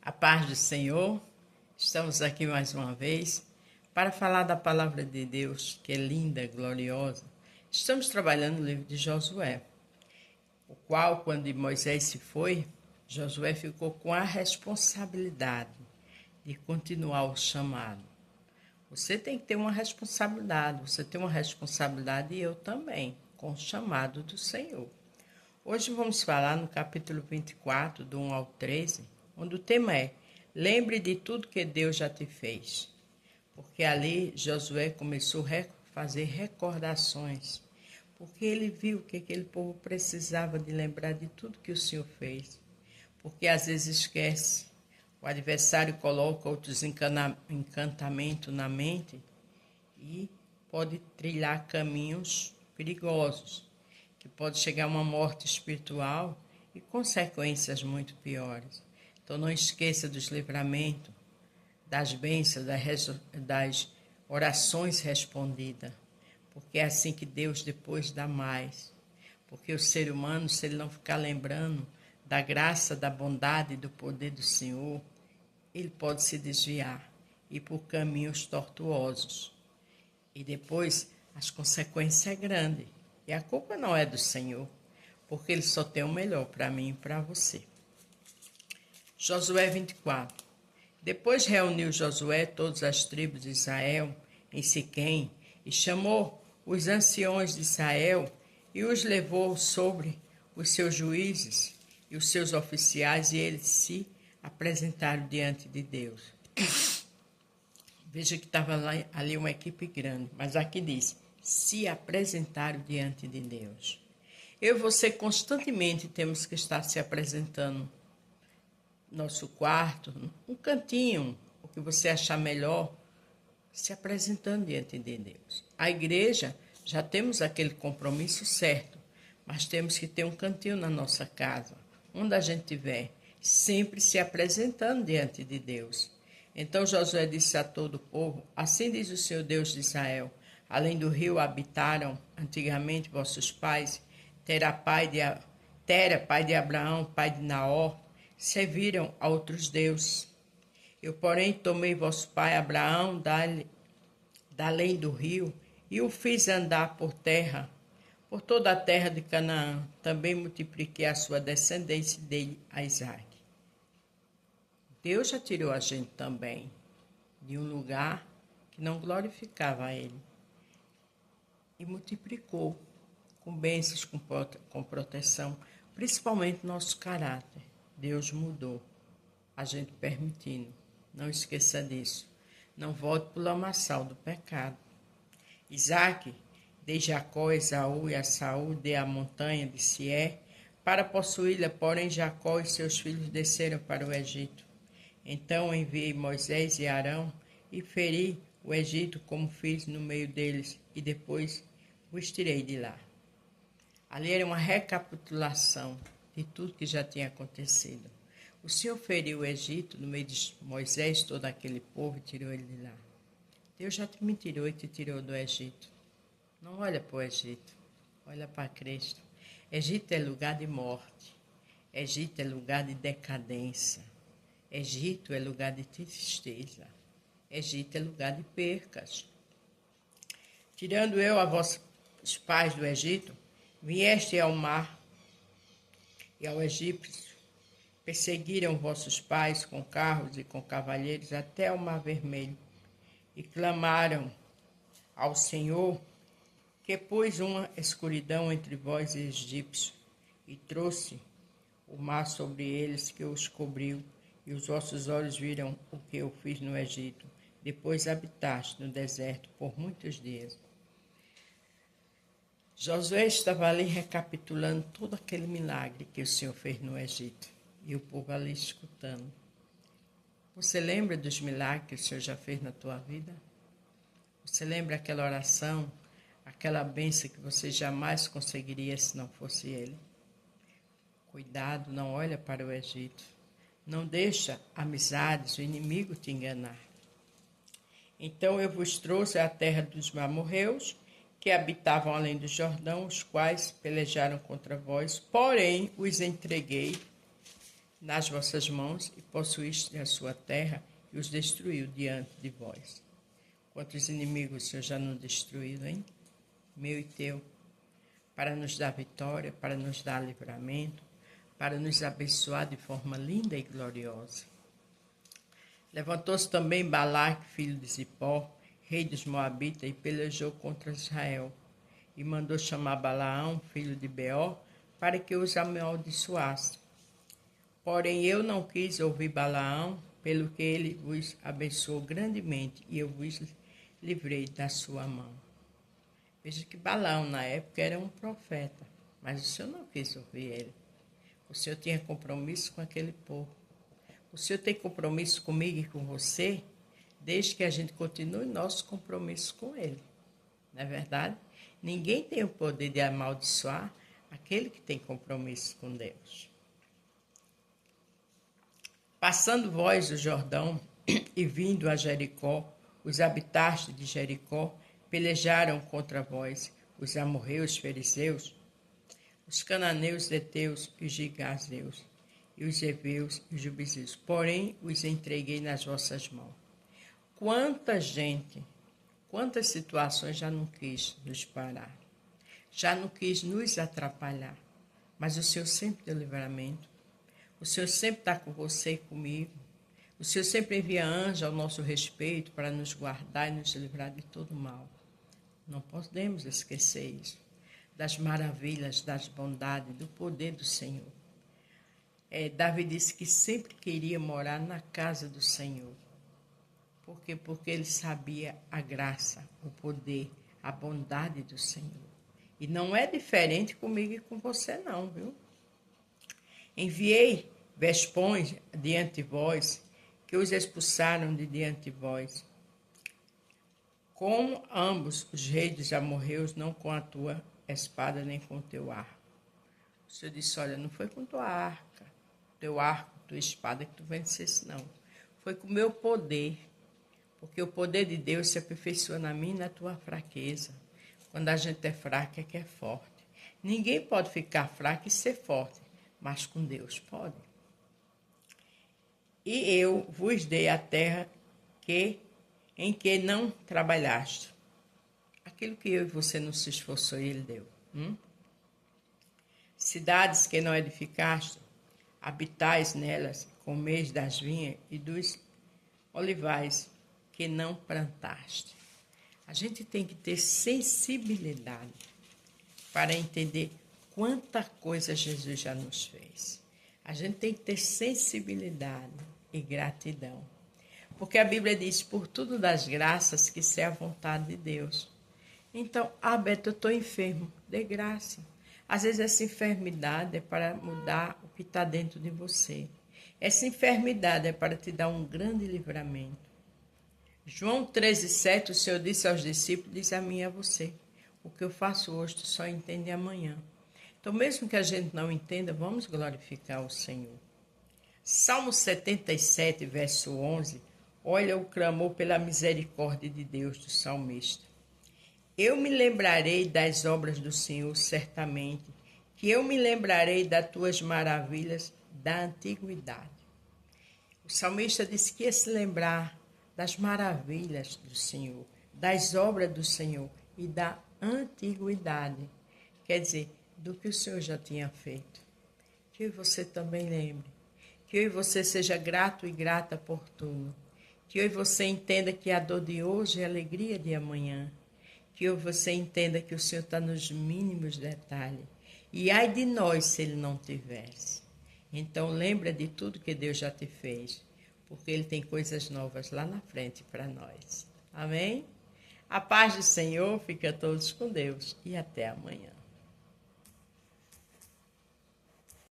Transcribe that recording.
A paz do Senhor, estamos aqui mais uma vez para falar da palavra de Deus, que é linda, gloriosa. Estamos trabalhando no livro de Josué, o qual, quando Moisés se foi, Josué ficou com a responsabilidade de continuar o chamado. Você tem que ter uma responsabilidade, você tem uma responsabilidade e eu também, com o chamado do Senhor. Hoje vamos falar no capítulo 24, do 1 ao 13, onde o tema é: lembre de tudo que Deus já te fez. Porque ali Josué começou a fazer recordações, porque ele viu que aquele povo precisava de lembrar de tudo que o Senhor fez. Porque às vezes esquece, o adversário coloca outros encantamentos na mente e pode trilhar caminhos perigosos, que pode chegar a uma morte espiritual e consequências muito piores. Então não esqueça dos livramentos, das bênçãos, das orações respondidas, porque é assim que Deus depois dá mais. Porque o ser humano, se ele não ficar lembrando da graça, da bondade e do poder do Senhor, ele pode se desviar e ir por caminhos tortuosos. E depois as consequências são grandes. E a culpa não é do Senhor, porque Ele só tem o melhor para mim e para você. Josué 24. Depois reuniu Josué todas as tribos de Israel em Siquém e chamou os anciões de Israel e os levou sobre os seus juízes e os seus oficiais, e eles se apresentaram diante de Deus. Veja que estava ali uma equipe grande, mas aqui diz: se apresentaram diante de Deus. Eu e você constantemente temos que estar se apresentando no nosso quarto, um cantinho, o que você achar melhor, se apresentando diante de Deus. A igreja, já temos aquele compromisso certo, mas temos que ter um cantinho na nossa casa, onde a gente estiver, sempre se apresentando diante de Deus. Então Josué disse a todo o povo: assim diz o Senhor Deus de Israel: além do rio habitaram antigamente vossos pais, Tera, pai de Abraão, pai de Naor, serviram a outros deuses. Eu, porém, tomei vosso pai Abraão da além do rio e o fiz andar por terra, por toda a terra de Canaã. Também multipliquei a sua descendência dele a Isaac. Deus já tirou a gente também de um lugar que não glorificava a Ele e multiplicou com bênçãos, com proteção, principalmente nosso caráter. Deus mudou, a gente permitindo. Não esqueça disso. Não volte para o lamaçal do pecado. Isaac de Jacó, Esaú e a Saúl de a montanha de Sié para possuí-la, porém Jacó e seus filhos desceram para o Egito. Então enviei Moisés e Arão e feri o Egito como fiz no meio deles, e depois os tirei de lá. Ali era uma recapitulação de tudo que já tinha acontecido. O Senhor feriu o Egito no meio de Moisés, todo aquele povo, e tirou ele de lá. Deus já me tirou e te tirou do Egito. Não olha para o Egito, olha para Cristo. Egito é lugar de morte. Egito é lugar de decadência. Egito é lugar de tristeza. Egito é lugar de percas. Tirando eu a vossos pais do Egito, vieste ao mar e ao egípcio. Perseguiram vossos pais com carros e com cavalheiros até o mar vermelho. E clamaram ao Senhor, que pôs uma escuridão entre vós e egípcios, e trouxe o mar sobre eles, que os cobriu, e os vossos olhos viram o que eu fiz no Egito. Depois habitaste no deserto por muitos dias. Josué estava ali recapitulando todo aquele milagre que o Senhor fez no Egito, e o povo ali escutando. Você lembra dos milagres que o Senhor já fez na tua vida? Você lembra aquela oração, aquela bênção que você jamais conseguiria se não fosse Ele? Cuidado, não olha para o Egito. Não deixa amizades, o inimigo te enganar. Então eu vos trouxe à terra dos amorreus, que habitavam além do Jordão, os quais pelejaram contra vós, porém os entreguei nas vossas mãos e possuíste a sua terra e os destruiu diante de vós. Quantos inimigos o Senhor já não destruiu, hein? Meu e teu, para nos dar vitória, para nos dar livramento, para nos abençoar de forma linda e gloriosa. Levantou-se também Balaque, filho de Zippor, rei dos Moabitas, e pelejou contra Israel. E mandou chamar Balaão, filho de Beor, para que os amaldiçoasse. Porém eu não quis ouvir Balaão, pelo que ele vos abençoou grandemente, e eu vos livrei da sua mão. Veja que Balaão, na época, era um profeta, mas o Senhor não quis ouvir ele. O Senhor tinha compromisso com aquele povo. O Senhor tem compromisso comigo e com você, desde que a gente continue nosso compromisso com ele. Não é verdade? Ninguém tem o poder de amaldiçoar aquele que tem compromisso com Deus. Passando vós o Jordão e vindo a Jericó, os habitantes de Jericó pelejaram contra vós, os amorreus, fariseus, os cananeus, heteus e os gigazeus, e os heveus e os jebuseus. Porém, os entreguei nas vossas mãos. Quanta gente, quantas situações já não quis nos parar, já não quis nos atrapalhar, mas o Senhor sempre deu livramento. O Senhor sempre está com você e comigo. O Senhor sempre envia anjos ao nosso respeito para nos guardar e nos livrar de todo mal. Não podemos esquecer isso, das maravilhas, das bondades, do poder do Senhor. Davi disse que sempre queria morar na casa do Senhor. Por quê? Porque ele sabia a graça, o poder, a bondade do Senhor. E não é diferente comigo e com você não, viu? Enviei vespões diante de vós, que os expulsaram de diante de vós. Como ambos os reis dos amorreus, não com a tua espada nem com o teu arco. O Senhor disse, olha, não foi com tua arca, teu arco, tua espada que tu vencesse, não. Foi com o meu poder, porque o poder de Deus se aperfeiçoa na minha e na tua fraqueza. Quando a gente é fraco, é que é forte. Ninguém pode ficar fraco e ser forte, mas com Deus pode. E eu vos dei a terra em que não trabalhaste. Aquilo que eu e você não se esforçou, ele deu. Cidades que não edificaste, habitais nelas, comeis das vinhas e dos olivais que não plantaste. A gente tem que ter sensibilidade para entender quanta coisa Jesus já nos fez. A gente tem que ter sensibilidade e gratidão. Porque a Bíblia diz, por tudo das graças, que isso é a vontade de Deus. Então, Beto, eu estou enfermo, dê graça. Às vezes essa enfermidade é para mudar o que está dentro de você. Essa enfermidade é para te dar um grande livramento. João 13,7, o Senhor disse aos discípulos, diz a mim e a você. O que eu faço hoje, tu só entende amanhã. Então, mesmo que a gente não entenda, vamos glorificar o Senhor. Salmo 77, verso 11, olha o clamor pela misericórdia de Deus do salmista. Eu me lembrarei das obras do Senhor, certamente, que eu me lembrarei das tuas maravilhas da antiguidade. O salmista disse que ia se lembrar das maravilhas do Senhor, das obras do Senhor e da antiguidade. Quer dizer, do que o Senhor já tinha feito. Que eu e você também lembre. Que eu e você seja grato e grata por tudo. Que eu e você entenda que a dor de hoje é a alegria de amanhã. Que eu e você entenda que o Senhor está nos mínimos detalhes. E ai de nós se Ele não tivesse. Então lembra de tudo que Deus já te fez. Porque Ele tem coisas novas lá na frente para nós. Amém? A paz do Senhor, fica todos com Deus e até amanhã.